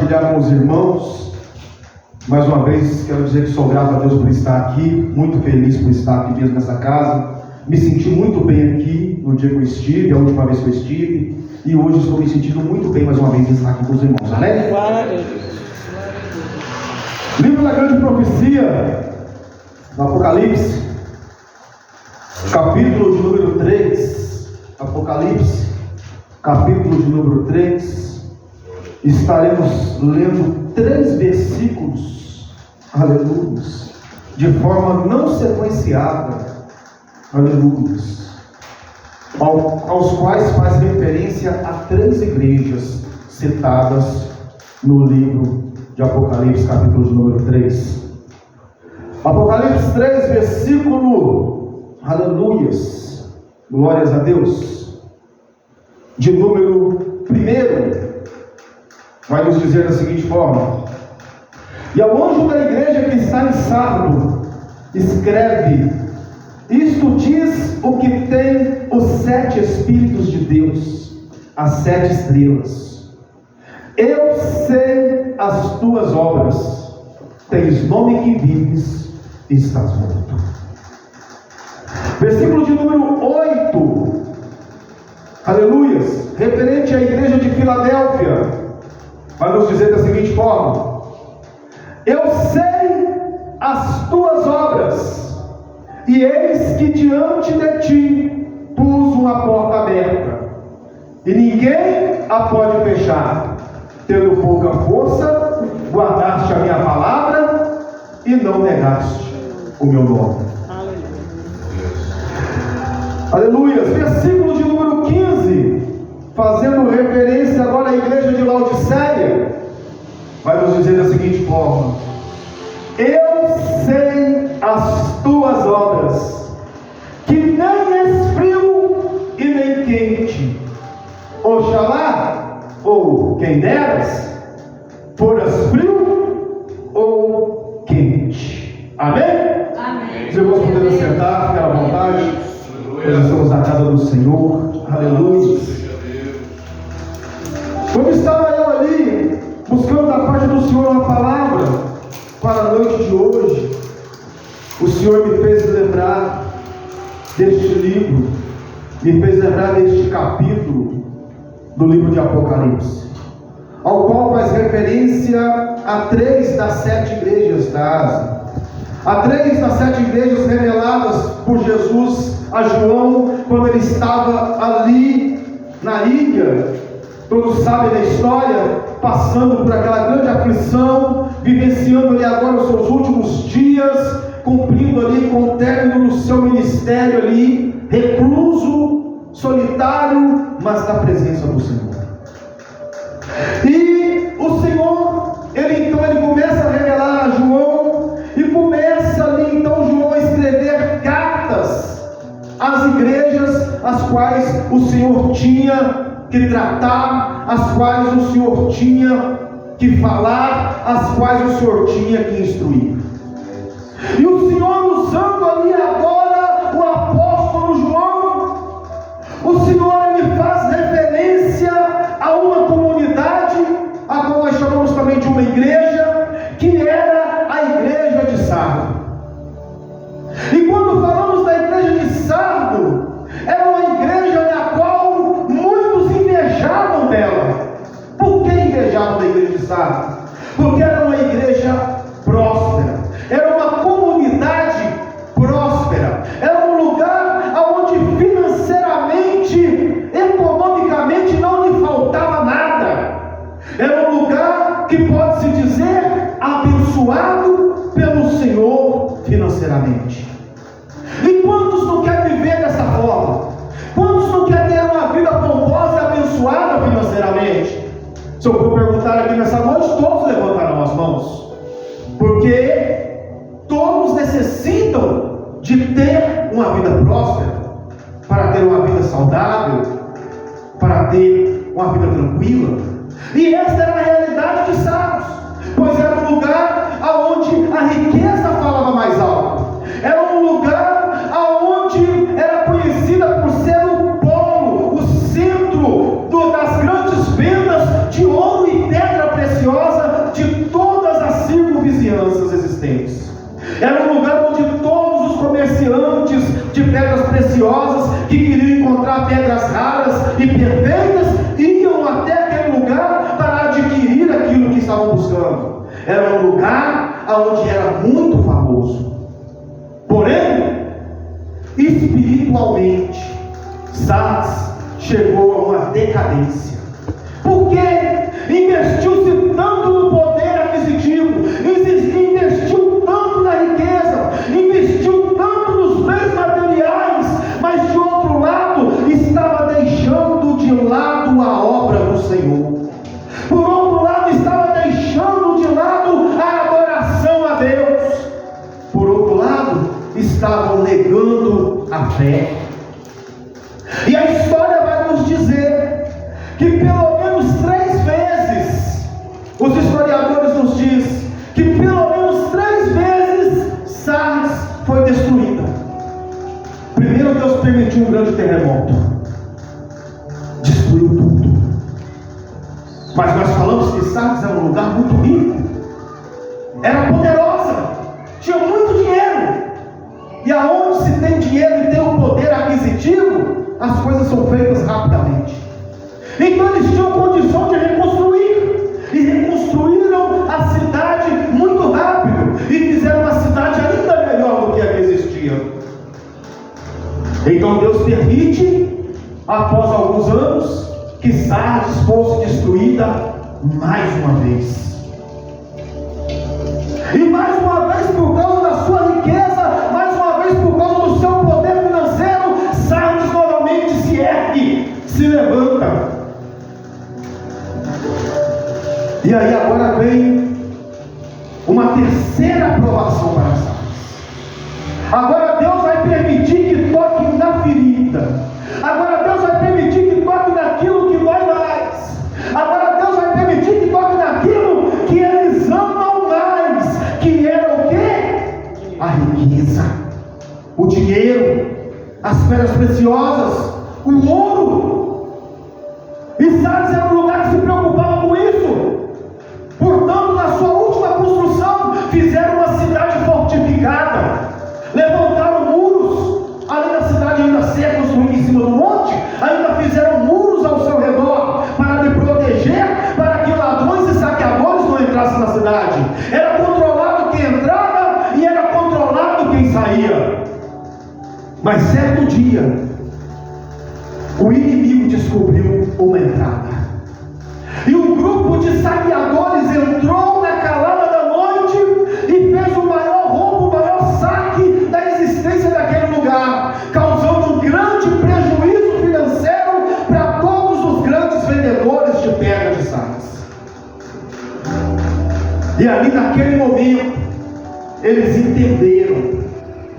compartilhar com os irmãos. Mais uma vez, quero dizer que sou grato a Deus por estar aqui, muito feliz por estar aqui mesmo nessa casa. Me senti muito bem aqui no dia que eu estive, a última vez que eu estive, e hoje estou me sentindo muito bem mais uma vez em estar aqui com os irmãos. Amém? Livro da Grande Profecia, do Apocalipse, capítulo de número 3. Apocalipse, capítulo de número 3. Estaremos lendo 3 versículos, aleluia, de forma não sequenciada, aleluia, aos quais faz referência a 3 igrejas citadas no livro de Apocalipse, capítulo de número 3. Apocalipse 3, versículo, aleluia, glórias a Deus, de número 1. Vai nos dizer da seguinte forma: e ao anjo da igreja que está em Sardo, escreve: isto diz o que tem os 7 Espíritos de Deus, as 7 estrelas. Eu sei as tuas obras, tens nome que vives e estás morto. Versículo de número 8, aleluia, referente à igreja de Filadélfia, vai nos dizer da seguinte forma: eu sei as tuas obras, e eis que diante de ti pus uma porta aberta, e ninguém a pode fechar. Tendo pouca força, guardaste a minha palavra e não negaste o meu nome. Aleluia. Versículo de número 15, fazendo referência agora à igreja de Laodiceia, vai nos dizer da seguinte forma: eu sei as tuas obras, que nem és frio e nem quente. Oxalá, ou quem deras, foras frio ou quente. Amém? Amém. Os irmãos podendo sentar, ficar à vontade. Nós estamos na casa do Senhor. Aleluia. Quando estava eu ali, buscando da parte do Senhor uma palavra para a noite de hoje, o Senhor me fez lembrar deste livro, me fez lembrar deste capítulo do livro de Apocalipse, ao qual faz referência a 3 das 7 igrejas da Ásia, a 3 das 7 igrejas reveladas por Jesus a João, quando ele estava ali na ilha. Todos sabem da história, passando por aquela grande aflição, vivenciando ali agora os seus últimos dias, cumprindo ali com o término do seu ministério ali, recluso, solitário, mas na presença do Senhor. E o Senhor, ele começa a revelar a João, e começa ali então João a escrever cartas às igrejas, as quais o Senhor tinha que tratar, as quais o Senhor tinha que falar, as quais o Senhor tinha que instruir. E o Senhor, usando ali agora o apóstolo João, o Senhor ele faz referência a uma comunidade, a qual nós chamamos também de uma igreja, que era a igreja de Sardo. E quando falamos da igreja de Sardo, era uma igreja na qual muitos invejavam dela. Por que invejavam da igreja de Sardo? Porque era uma igreja próspera, era uma comunidade próspera, era um lugar onde financeiramente, economicamente não lhe faltava nada, era um lugar que pode-se dizer abençoado pelo Senhor financeiramente. E quantos não querem viver dessa forma? Quantos não querem ter uma vida pomposa e abençoada financeiramente? Se eu for perguntar aqui nessa noite, todos levantarão as mãos, porque todos necessitam de ter uma vida próspera, para ter uma vida saudável, para ter uma vida tranquila. E esta era a realidade de Sardos, pois era um lugar onde a riqueza falava mais alto, era um lugar onde era conhecida por ser o polo, o centro das grandes vendas de ouro e pedra preciosa Era um lugar onde todos os comerciantes de pedras preciosas que queriam encontrar pedras raras e perfeitas iam até aquele lugar para adquirir aquilo que estavam buscando. Era um lugar onde era muito famoso. Porém, espiritualmente, Sardes chegou a uma decadência. Por quê? Investiu-se tanto no poder aquisitivo, investiu tanto na riqueza, investiu tanto nos bens materiais, mas de outro lado, estava deixando de lado a obra do Senhor. Por outro lado, estava deixando de lado a adoração a Deus. Por outro lado, estavam negando a fé. E a história vai nos dizer que pelo menos 3 vezes, os historiadores nos dizem que pelo menos 3 vezes Sardes foi destruída. Primeiro, Deus permitiu um grande terremoto, destruiu tudo. Mas nós falamos que Sardes era um lugar muito rico, era poderosa, tinha muito dinheiro. E aonde se tem dinheiro e tem o poder aquisitivo, as coisas são feitas rapidamente. Então eles tinham condição de reconstruir, e reconstruíram a cidade muito rápido, e fizeram uma cidade ainda melhor do que a que existia. Então Deus permite, após alguns anos, que Sardes fosse destruída mais uma vez. E mais uma vez, por causa da sua riqueza, mais uma vez por causa do seu poder financeiro, Sardes novamente se ergue, se levanta. E aí agora vem uma terceira aprovação para Sardes. Agora Deus vai permitir que toque na ferida. Agora Deus vai permitir que toque naquilo que dói mais. Agora Deus vai permitir que toque naquilo que eles amam mais, que era o quê? A riqueza, o dinheiro, as pedras preciosas, o ouro. E Sardes era um lugar que se preocupava com isso. Portanto, na sua última construção, fizeram uma cidade fortificada, levantaram muros, além da cidade ainda ser construída em cima do monte, ainda fizeram muros ao seu redor, para lhe proteger, para que ladrões e saqueadores não entrassem na cidade. Era controlado quem entrava e era controlado quem saía. Mas certo dia, o inimigo descobriu uma entrada, e um grupo de saqueadores entrou na calada da noite e fez o maior roubo, o maior saque da existência daquele lugar, causando um grande prejuízo financeiro para todos os grandes vendedores de pedra de Sardes. E ali naquele momento, eles entenderam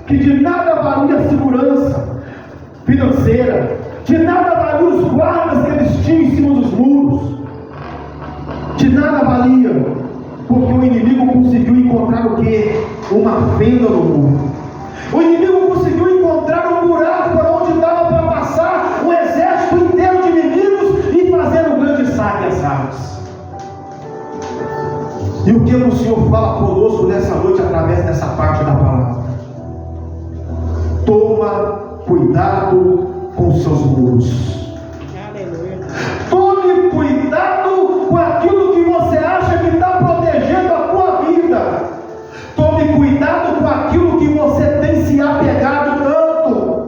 que de nada valia a segurança financeira, de nada valia os guardas que eles tinham em cima dos muros, de nada valia, porque o inimigo conseguiu encontrar o quê? Uma fenda no muro. O inimigo conseguiu encontrar um buraco para onde dava para passar um exército inteiro de inimigos e fazer um grande saque a Sardes. E o que o Senhor fala conosco nessa noite através dessa parte da palavra? Toma cuidado com os seus muros. Tome cuidado com aquilo que você acha que está protegendo a tua vida. Tome cuidado com aquilo que você tem se apegado tanto,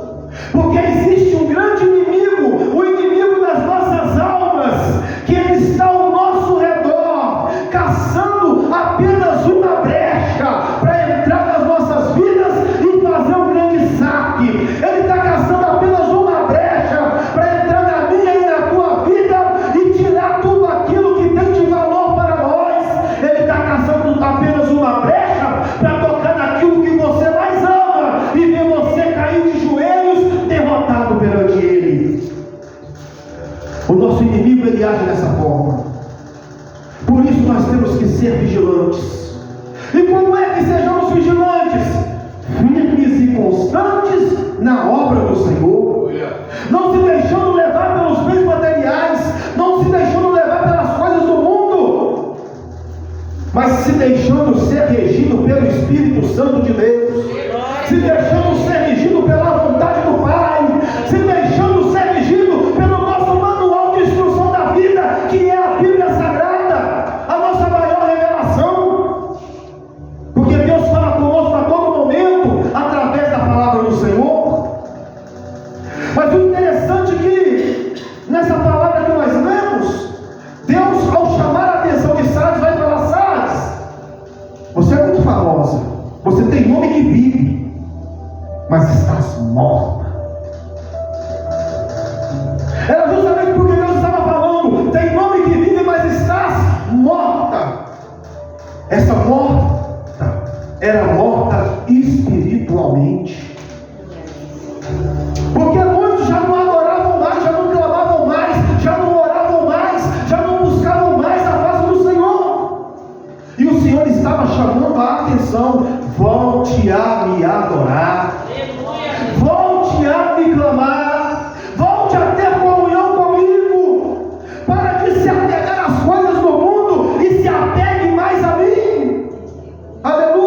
porque existe um grande inimigo, o inimigo das nossas almas, que ele está ao nosso redor, caçando apenas uma brecha para entrar nas nossas vidas e fazer um grande saque. Ele está caçando apenas uma brecha para entrar na minha e na tua vida e tirar tudo aquilo que tem de valor para nós. Ele está caçando apenas uma brecha para tocar naquilo que você mais ama e ver você cair de joelhos derrotado perante ele. O nosso inimigo, ele age dessa forma. Por isso nós temos que ser vigilantes. E como é que sejamos vigilantes? Firmes e constantes na obra do Senhor, não se deixando levar pelos bens materiais, não se deixando levar pelas coisas do mundo. mas se deixando ser regido pelo Espírito Santo de Deus, se deixando ser regido pela vontade do Pai, se deixando ser regido pelo nosso manual de instrução da vida, que é a Bíblia Sagrada, a nossa maior revelação, porque Deus fala conosco a todo momento, através da palavra do Senhor. Mas o interessante é que, nessa palavra que nós lemos, Deus, ao chamar a atenção de Sardes, vai falar: Sardes, você é muito famosa, você tem nome que vive, mas estás morta. Era justamente porque Deus estava falando: tem nome que vive, mas estás morta. Essa morta era morta espiritualmente, porque muitos já não adoravam mais, já não clamavam mais, já não oravam mais, já não buscavam mais a face do Senhor, e o Senhor estava chamando a atenção: volte a me adorar, volte a me clamar, volte a ter comunhão comigo, para de se apegar às coisas do mundo e se apegue mais a mim. Aleluia.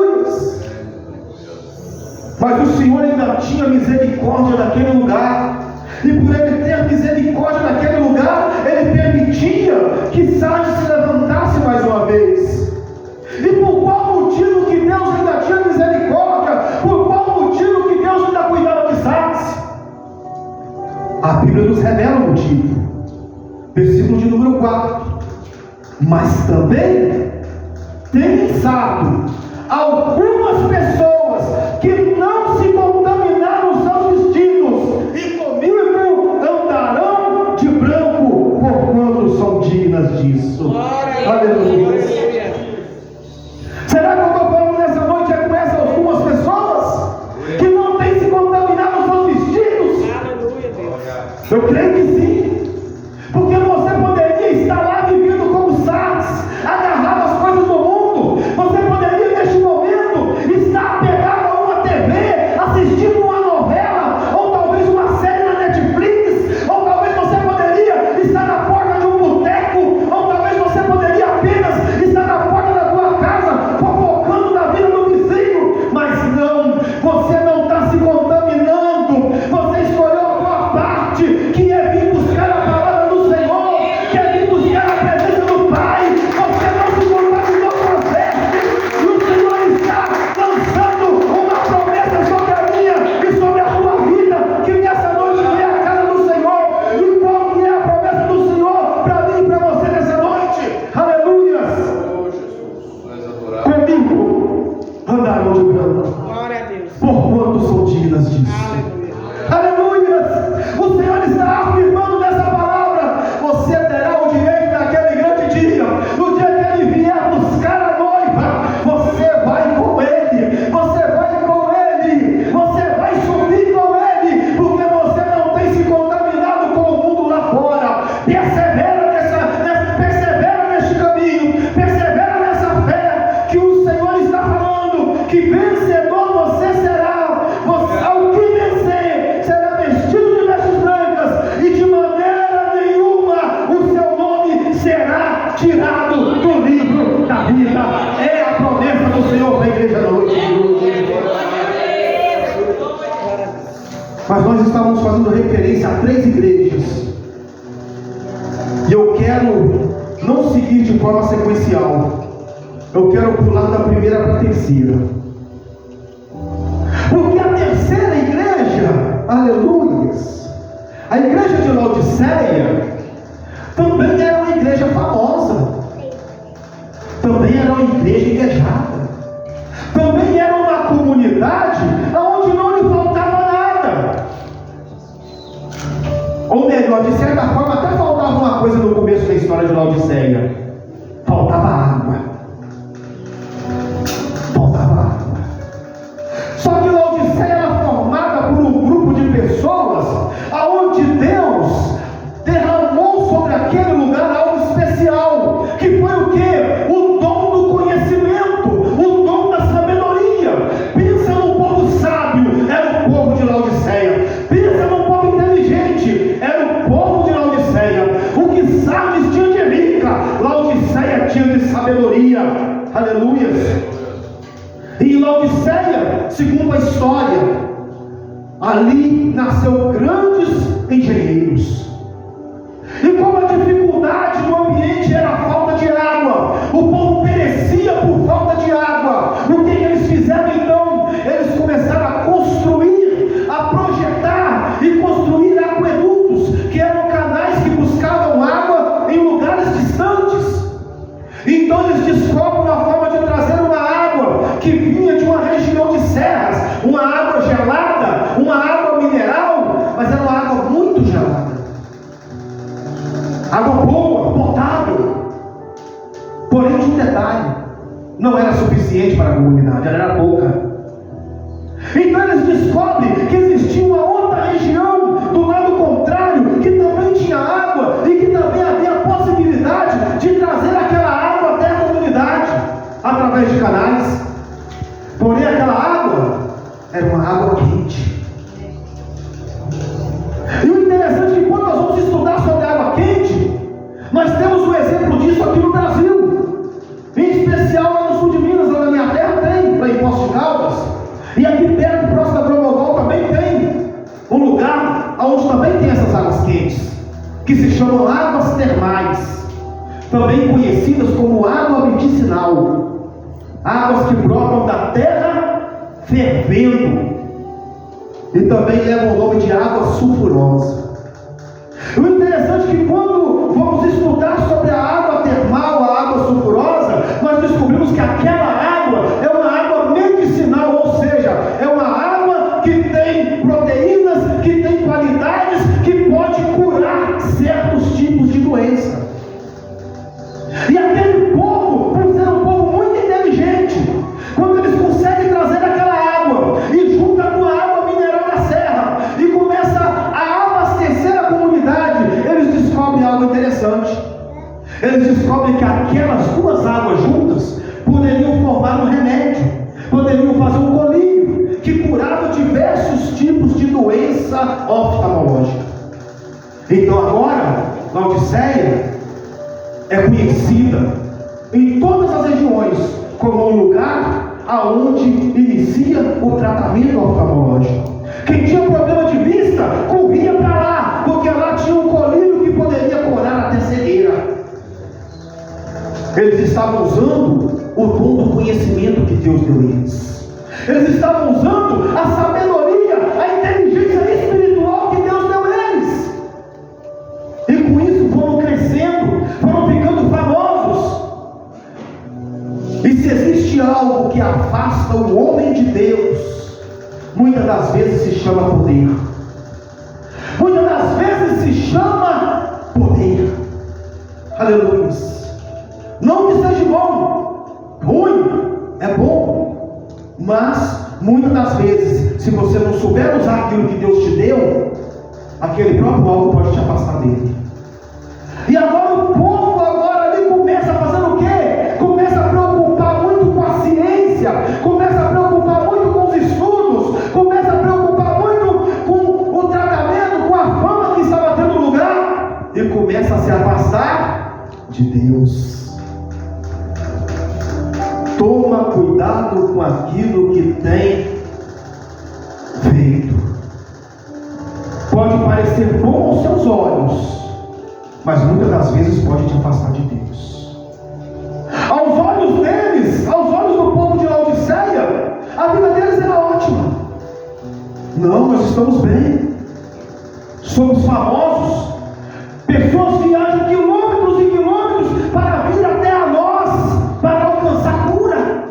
Mas o Senhor ainda tinha misericórdia daquele lugar, e por Ele ter misericórdia daquele lugar, Ele permitia que Sardes se levantasse mais uma vez. E por qual motivo que Deus ainda tinha misericórdia? Por qual motivo que Deus ainda cuidava de Sardes? A Bíblia nos revela o motivo. Versículo de número 4. Mas também tem pensado algumas pessoas que não se contaminaram os seus vestidos, e comigo andarão de branco, porquanto são dignas disso. Aleluia. Será que eu estou falando nessa noite é com essas algumas pessoas que não têm se contaminado os seus vestidos? Aleluia, Deus. Eu creio que sim, porque você poderia estar lá vivendo como Sardes, agarrado às coisas do mundo. Você poderia neste momento estar pegado a uma TV, assistindo uma novela, ou talvez uma série na Netflix, ou talvez você poderia estar na porta de um boteco, ou talvez você poderia apenas estar na porta da tua casa, fofocando da vida do vizinho. Mas não, você não está se contaminando, você escolheu a tua parte, que é vir buscar a palavra do Senhor, que é vir buscar a presença do Pai. Você não se contaminou com as vestes, e o Senhor está lançando uma promessa sobre a minha e sobre a tua vida, que nessa noite vem a casa do Senhor. E qual que é a promessa do Senhor para mim e para você nessa noite? Aleluia! Comigo andarão de branco, porquanto são dignas disso. Aleluia! O Senhor está afirmando nessa palavra: você terá o direito naquele grande dia, no dia que Ele vier buscar a noiva, você vai com Ele, você vai com Ele, você vai subir com Ele, porque você não tem se contaminado com o mundo lá fora. Persevera neste caminho, persevera nessa fé, que o Senhor está falando, que vencedor você será. Ao que vencer, será vestido de vestes brancas, e de maneira nenhuma o seu nome será tirado do livro da vida. É a promessa do Senhor para a igreja da noite de hoje. Mas nós estávamos fazendo referência a 3 igrejas, e eu quero não seguir de forma sequencial. Eu quero pular da primeira para a terceira, porque a terceira igreja, aleluia, a igreja de Laodiceia, também era uma igreja famosa, também era uma igreja invejada, também era uma comunidade onde não lhe faltava nada. Ou melhor, de certa forma, até faltava uma coisa no começo da história de Laodiceia: faltava água. Faltava água. Só que Laodiceia era formada por um grupo de pessoas aonde Deus derramou sobre aquele lugar algo especial, que foi o quê? O dom do conhecimento, o dom da sabedoria. Pensa num povo sábio, era o povo de Laodiceia. Pensa num povo inteligente, era o povo de Laodiceia. O que Sardes tinha de rica, Laodiceia Aleluias. E em Laodiceia, segundo a história, ali nasceu grandes engenheiros. E como a dificuldade no ambiente era a falta de água, o povo perecia por falta de água. O que eles fizeram então? Eles começaram a construir, a projetar e construir aquedutos, que eram canais que buscavam água em lugares distantes. Então eles descobrem uma forma de trazer uma água que vinha de uma região de serras, uma água gelada, uma água mineral, mas era uma água muito gelada. Água boa, potável. Porém, de um detalhe, não era suficiente para a comunidade, ela era pouca. Então eles descobrem que existia uma outra região do lado contrário, que também tinha água e que também havia a possibilidade de trazer aquela água até a comunidade, através de canais. Porém, aquela água era uma água quente. E o interessante é que quando nós vamos estudar sobre água quente, nós temos um exemplo disso aqui no Brasil, em especial lá no sul de Minas, lá na minha terra tem, lá em Poços de Caldas, e aqui perto, próximo da Gromodol, também tem um lugar onde também tem essas águas quentes, que se chamam águas termais, também conhecidas como água medicinal, águas que brotam da terra fervendo, e também levam o nome de água sulfurosa. O interessante é que quando vamos estudar sobre a água termal, a água sulfurosa, nós descobrimos que aquela água é uma água medicinal, ou seja, é uma água que tem proteínas, que tem qualidades, que pode curar certos tipos de doença. E aquele povo, por ser um povo muito inteligente, quando eles conseguem trazer aquela água e junta com a água mineral da serra e começa a abastecer a comunidade, eles descobrem algo interessante. Eles descobrem que aquelas duas águas juntas poderiam formar um remédio, poderiam fazer um colírio que curava diversos tipos de doença oftalmológica. Então agora, Laodiceia é conhecida em todas as regiões como um lugar aonde inicia o tratamento oftalmológico. Quem tinha problema de vista corria para lá, porque lá tinha um colírio que poderia curar até cegueira. Eles estavam usando o dom do conhecimento que Deus deu a eles. Eles estavam usando a sabedoria, a inteligência espiritual que Deus deu a eles. E com isso foram crescendo, foram ficando famosos. E se existe algo que afasta o homem de Deus, muitas das vezes se chama poder. Muitas das vezes se chama poder. Aleluia. Não que seja bom, ruim, é bom, mas muitas das vezes, se você não souber usar aquilo que Deus te deu, aquele próprio algo pode te afastar dele. E agora o povo ali começa a fazer o quê? Começa a preocupar muito com a ciência, começa a preocupar muito com os estudos, começa a preocupar muito com o tratamento, com a fama que estava tendo lugar, e começa a se afastar de Deus. Toma cuidado com aquilo que tem feito. Pode parecer bom aos seus olhos, mas muitas das vezes pode te afastar de Deus. Aos olhos deles, aos olhos do povo de Laodiceia, a vida deles era ótima. Não, nós estamos bem, somos famosos, pessoas viajam quilômetros e quilômetros para vir até a nós, para alcançar cura.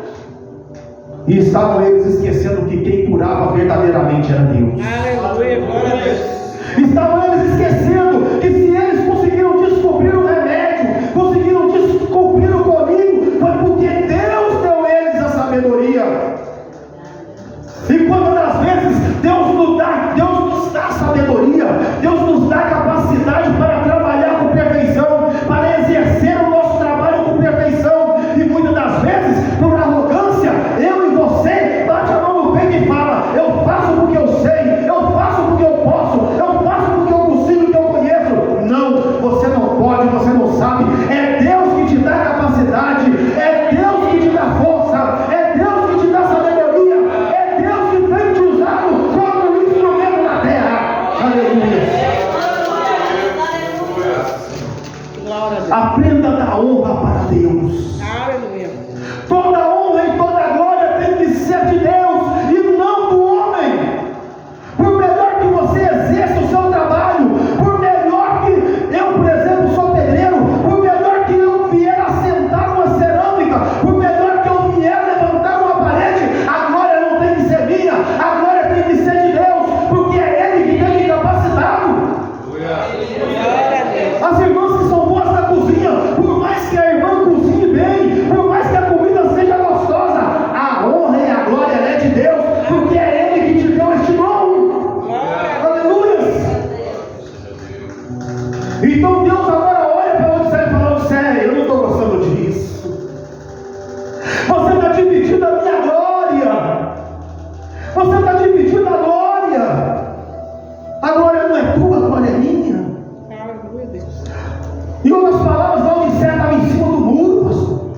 E estavam eles esquecendo que quem curava verdadeiramente era Deus. Aleluia, glória a Deus. Estavam eles esquecendo que se eles conseguiram descobrir o remédio, conseguiram descobrir o colírio, foi porque Deus deu a eles a sabedoria. E quantas das vezes Deus nos dá sabedoria, Deus nos dá capacidade para trabalhar com perfeição, para exercer o nosso trabalho com perfeição, e muitas das vezes, por arrogância, eu e você bate a mão no peito e fala: eu faço porque eu sei, eu faço porque eu posso, eu faço porque eu consigo, que eu Toda honra e toda glória tem que ser de Deus e não do homem. Por melhor que você exerça o seu trabalho, por melhor que eu, por exemplo, sou pedreiro, por melhor que eu vier assentar uma cerâmica, por melhor que eu vier levantar uma parede, a glória não tem que ser minha, a glória tem que ser de Deus, porque é Ele que tem me capacitado. As irmãs que são boas na cozinha, por mais que a irmã cozinhe bem, por mais que a comida seja gostosa, a honra e a glória é de Deus, porque é Ele que te deu este dom. Aleluia! Então Deus agora olha para Odisseia e fala: Odisseia, eu não estou gostando disso. Você está dividindo a minha glória. Você está dividindo a glória. A glória não é tua, a glória é minha. Em outras palavras, a Odisseia estava em cima do muro, pastor.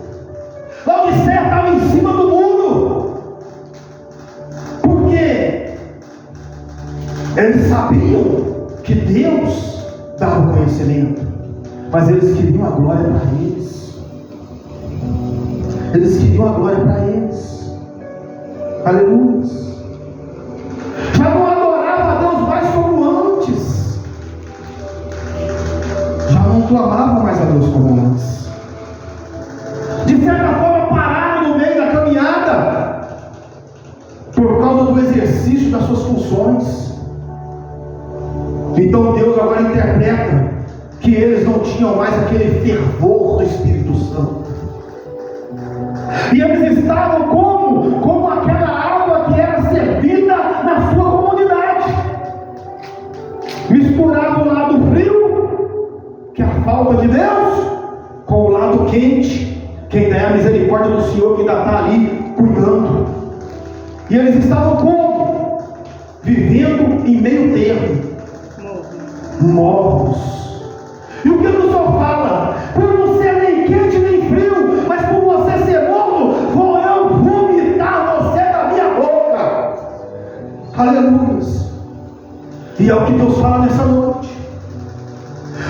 A Odisseia estava em cima do muro. Por quê? Eles sabiam que Deus dava o conhecimento, mas eles queriam a glória para eles. Eles queriam a glória para eles. Aleluia. Já não adorava a Deus mais como antes. Já não clamavam mais a Deus como antes. De certa forma, pararam no meio da caminhada por causa do exercício das suas funções. Então Deus agora interpreta que eles não tinham mais aquele fervor do Espírito Santo. E eles estavam como aquela água que era servida na sua comunidade. Misturava o lado frio, que é a falta de Deus, com o lado quente, que ainda é a misericórdia do Senhor que ainda está ali cuidando. E eles estavam como? Vivendo em meio termo. Mortos. E o que o Senhor fala? Por não ser nem quente nem frio, mas por você ser morto, vou eu vomitar você da minha boca. Aleluia. E é o que Deus fala nessa noite.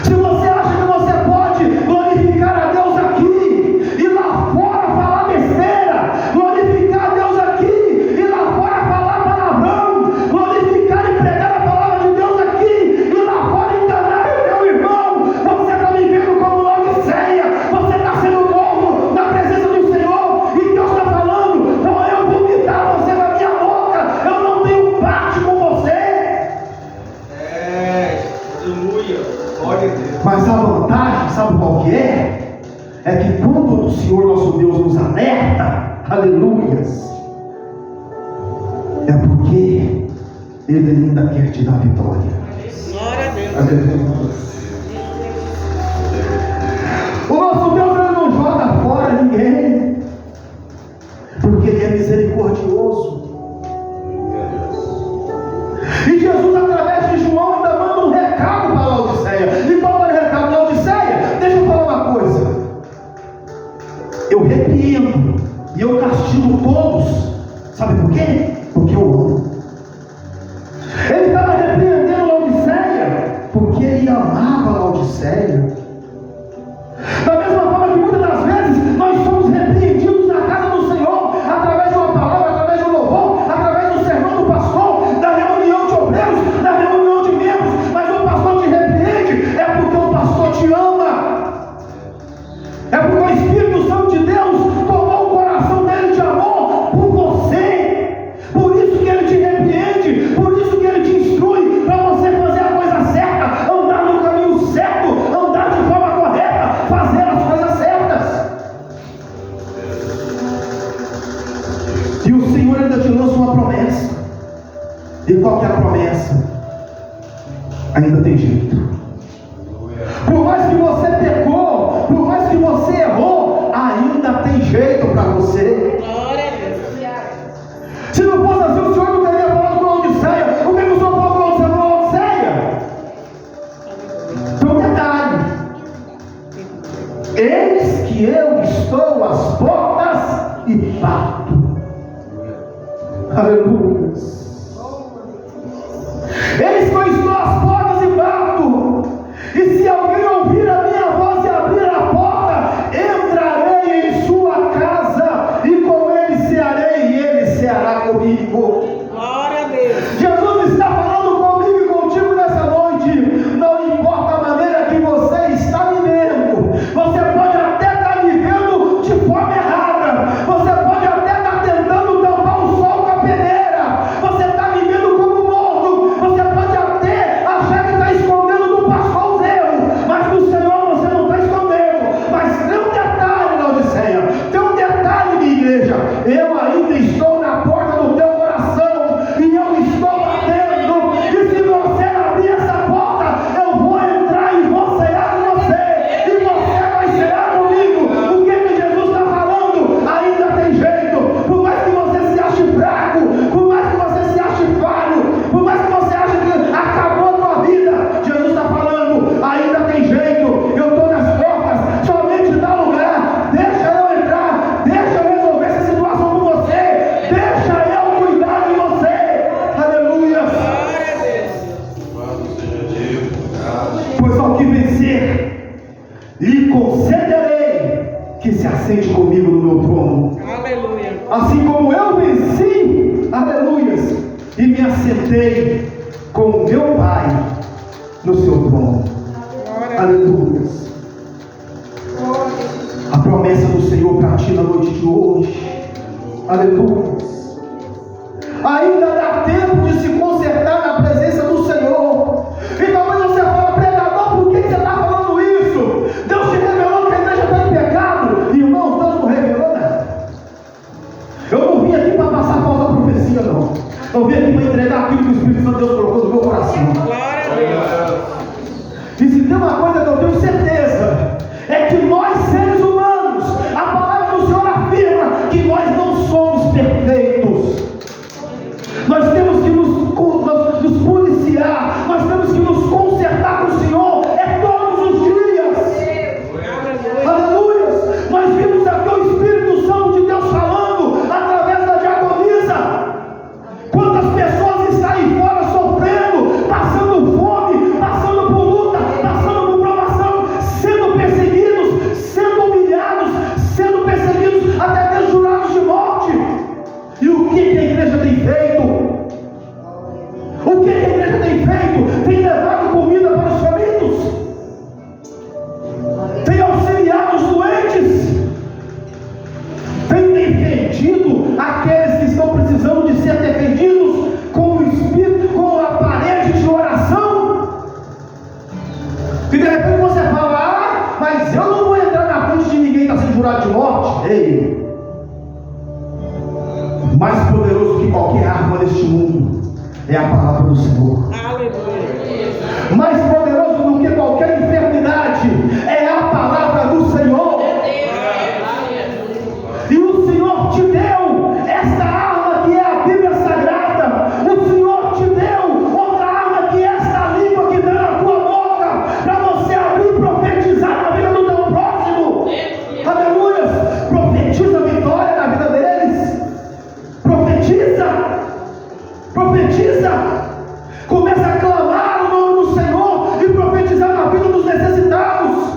Se você acha que você pode glorificar a Deus aqui e lá fora falar besteira, glorificar a Deus aqui e lá fora falar palavrão, glorificar e pregar a palavra de Deus aqui e lá fora enganar o teu irmão, você está vivendo como Laodiceia, você está sendo novo na presença do Senhor, e Deus está falando: vou eu vomitar você da minha boca, eu não tenho parte com você. Aleluia, glória a Deus. Mas a vantagem, sabe qual que é? É que quando o Senhor nosso Deus nos alerta, aleluias, é porque Ele ainda quer te dar vitória. Glória a Deus. Aleluia. O nosso Deus, Ele não joga fora ninguém, porque Ele é misericordioso. E Jesus, através de João, ainda manda um recado para Laodiceia. E qual é o recado? Laodiceia, deixa eu falar uma coisa. Eu repreendo e eu castigo todos. Sabe por quê? Porque eu amo. Ele estava repreendendo Laodiceia porque ele amava Laodiceia. Da mesma forma que muitas das vezes nós somos repreendidos na casa do Senhor, através de uma palavra, através de um louvor, através do sermão do pastor, da reunião de obreiros, da reunião de membros, mas o pastor te repreende, é porque o pastor te ama, é porque o Espírito Santo de Deus tomou o coração dele de amor por você, por isso que ele te repreende, por isso que ele te instrui, para você fazer a coisa certa, andar no caminho certo, andar de forma correta, fazer as coisas certas. E o Senhor ainda te lança uma promessa. E qual que é a promessa? Ainda tem jeito. Por mais que você pecou, por mais que você errou, ainda tem jeito para você. Glória a Deus. Se não fosse assim, o Senhor não teria falado com Laodiceia. O que o Senhor falou com Laodiceia? Tem um detalhe: eis que eu estou às portas e bato. Aleluia. Eis que eu estou às portas e bato. E se alguém ouvir a minha voz e abrir a porta, entrarei em sua casa eu ainda estou na porta do teu coração, e eu estou batendo, e se você abrir essa porta, eu vou entrar e vou cear com você, e você vai cear comigo. O que Jesus está falando? Ainda tem jeito, por mais que você se ache fraco, por mais que você se ache falho, por mais que você ache que acabou a tua vida, Jesus está falando, ainda tem jeito, eu estou nas portas, somente dá lugar, deixa eu entrar, deixa eu resolver essa situação com você, deixa eu cuidar de você. Aleluia. Pois ao que vencer, lhe concederei que se assente comigo no meu trono. Aleluia. Assim como eu venci, aleluias, e me assentei com o meu Pai no seu trono. Aleluias. A promessa do Senhor para ti na noite de hoje. Aleluias. Ainda dá tempo de se consertar na presença do Senhor. E talvez você fale, pregador, por que você está falando isso? Deus te revelou que a igreja está em pecado. Irmãos, Deus não revelou nada. Eu não vim aqui para passar falsa profecia, não. Eu vim aqui para entregar aquilo que o Espírito Santo de Deus colocou no meu coração. Glória a Deus. E se tem uma coisa que eu tenho certeza, é que nós seres humanos, a palavra do Senhor afirma que nós não somos perfeitos. Nós temos que nos policiar, nós temos que nos consertar com o Senhor, é todos os dias. Aleluia. Nós vimos aqui o Espírito Santo de Deus falando através da diaconisa. Quantas pessoas estão aí fora sofrendo, passando fome, passando por luta, passando por provação, sendo perseguidos, sendo humilhados, sendo perseguidos, até mesmo jurados de morte. E o que a igreja tem feito? O que a igreja tem feito? Tem levado comida para os famintos, tem auxiliado os doentes, tem defendido aqueles que estão precisando de ser defendidos com o Espírito, com a parede de oração. E de repente você fala, mas eu não vou entrar na frente de ninguém que está sendo jurado de morte. Ei, mais poderoso que qualquer arma neste mundo é a palavra do Senhor. Aleluia. Mais poderoso do que qualquer enfermidade é a palavra do Senhor. E o Senhor te deu esta arma que é a Bíblia Sagrada. O Senhor te deu outra arma que é esta língua que está na tua boca, para você abrir e profetizar na vida do teu próximo. Aleluia. Profetiza a vitória na vida deles. Profetiza. Começa a clamar o nome do Senhor e profetizar na vida dos necessitados.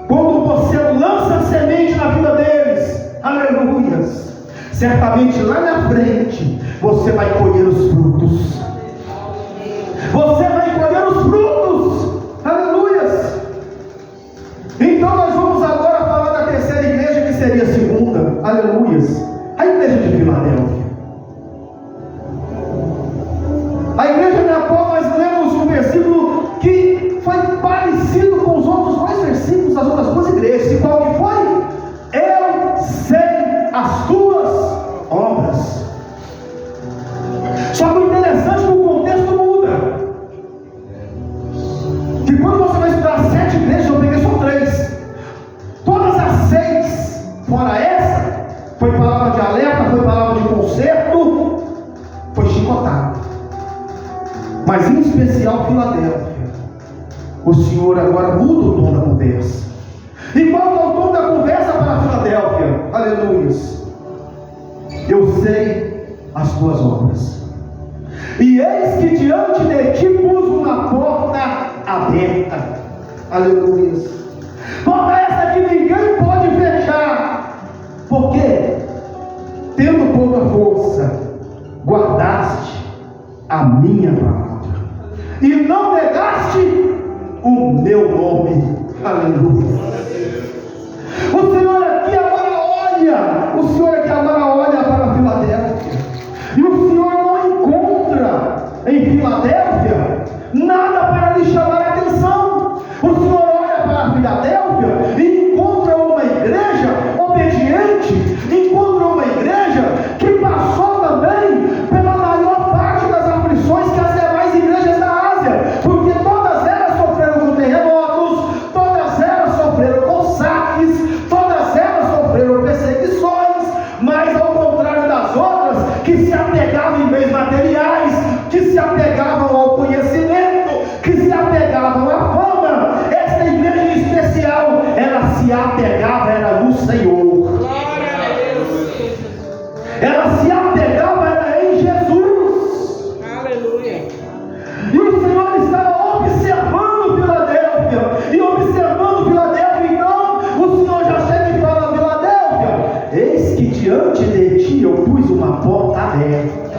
Quando você lança a semente na vida deles, aleluias, certamente lá na frente você vai colher os frutos. Você vai colher os frutos, aleluias. Então nós vamos agora falar da terceira igreja, que seria a segunda, aleluias, a igreja de Filadélfia. A igreja na qual nós lemos um versículo que foi parecido com os outros dois versículos das outras duas igrejas. E qual que foi? Eu sei as tuas obras. Só que o interessante é que o contexto muda. Que quando você vai estudar 7 igrejas, eu peguei só 3. Todas as 6, fora essa, foi palavra de alerta, foi palavra de conserto, foi chicotado. Mas em especial Filadélfia, o Senhor agora muda o tom da conversa. E qual é o tom da conversa para Filadélfia? Aleluias. Eu sei as tuas obras, e eis que diante de ti pus uma porta aberta. Aleluias. Porta essa que ninguém pode fechar. Por quê? Tendo pouca força, guardaste a minha palavra e não negaste o meu nome. Aleluia. O Senhor aqui agora olha para Filadélfia, e o Senhor não encontra em Filadélfia nada para lhe chamar a atenção. O Senhor olha para Filadélfia e encontra uma igreja obediente, encontra uma igreja mas ao contrário das outras, que se apegavam em bens materiais, que se apegavam ao conhecimento, que se apegavam à fama. Esta igreja em especial, ela se apegava, era no Senhor. Ela se apegava, era em Jesus. Aleluia. E o Senhor estava observando Filadélfia. E observando Filadélfia, então o Senhor já chega e fala: Filadélfia, eis que diante de ti eu pus uma porta aberta.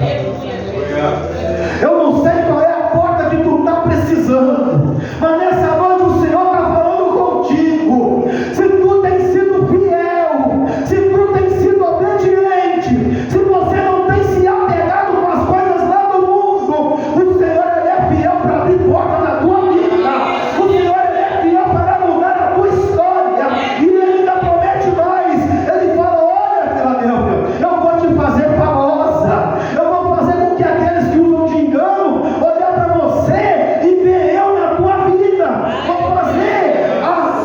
Eu não sei qual é a porta que tu está precisando, mas nessa noite o Senhor está falando contigo. Se tu tem sido fiel, se tu tem sido obediente, se você não tem se apegado com as coisas lá do mundo, o Senhor ele é fiel para abrir porta na tua vida. O Senhor ele é fiel para mudar a tua história. E ele ainda promete mais. Ele fala: olha, Filadélfia, eu vou te fazer famosa. Eu vou fazer com que aqueles que usam de engano olhar para você e ver eu na tua vida. Vou fazer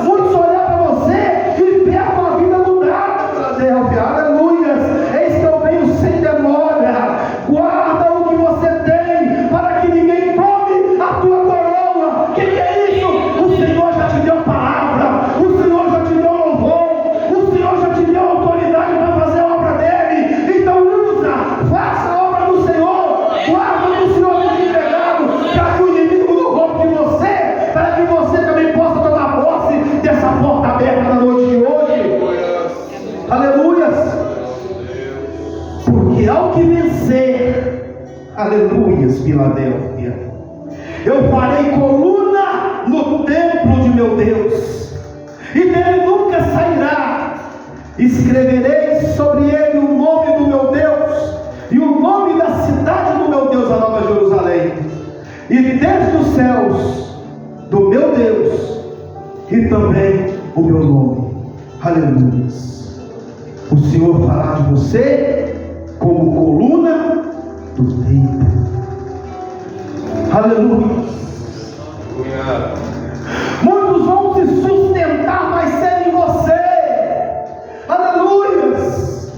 muitos olhar para você e ver a tua vida mudada, Filadélfia. Aleluia. Eis que eu venho sem demora. Guarda o que você tem, para que ninguém tome a tua coroa. Que é isso? O Senhor já te deu palavra, o Senhor já te deu louvor, o Senhor já te deu autoridade para fazer a obra dele. Então usa, faça a obra do Senhor, guarda o que o Senhor tem te entregado, para que o inimigo não roube de você, para que você também possa tomar posse dessa porta aberta na noite de hoje. Aleluias. Porque ao que vencer, aleluias, Filadélfia, eu farei coluna no templo de meu Deus, e dele nunca sairá. Escreverei sobre ele o nome do meu Deus, e o nome da cidade do meu Deus, a Nova Jerusalém, e desde os céus do meu Deus, e também o meu nome. Aleluias. O Senhor fará de você como coluna do templo. Aleluia. Muitos vão se sustentar, mas sem você. Aleluias.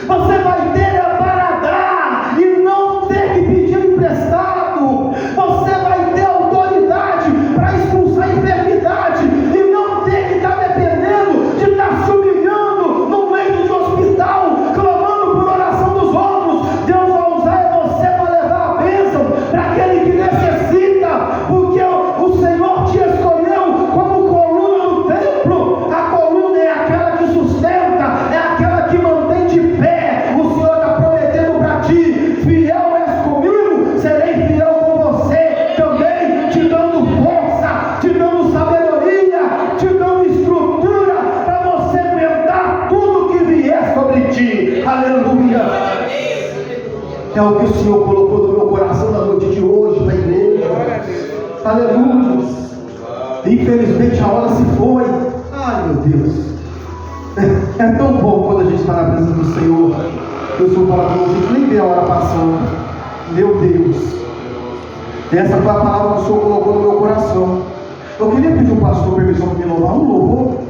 Você vai ter para dar e não ter que pedir emprestado. Você vai ter autoridade para expulsar a enfermidade e não ter que estar dependendo de estar se humilhando no meio de hospital, clamando por oração dos outros. Deus vai usar você para levar a bênção para aquele que necessita, porque o Senhor te escolheu como coluna do templo. A coluna é aquela que sustenta, é aquela que mantém de pé. O Senhor está prometendo para ti: fiel és comigo, serei fiel com você também, te dando força, te dando sabedoria, te dando estrutura para você aguentar tudo que vier sobre ti. Aleluia. É o que o Senhor colocou no meu coração na noite de hoje para a igreja. Aleluia. Infelizmente a hora se foi. Ai, meu Deus. É tão bom quando a gente está na presença do Senhor. Eu sou falar para vocês, nem vê a hora passando. Meu Deus. Essa foi a palavra que o Senhor colocou no meu coração. Eu queria pedir ao pastor permissão para me louvar um louvor.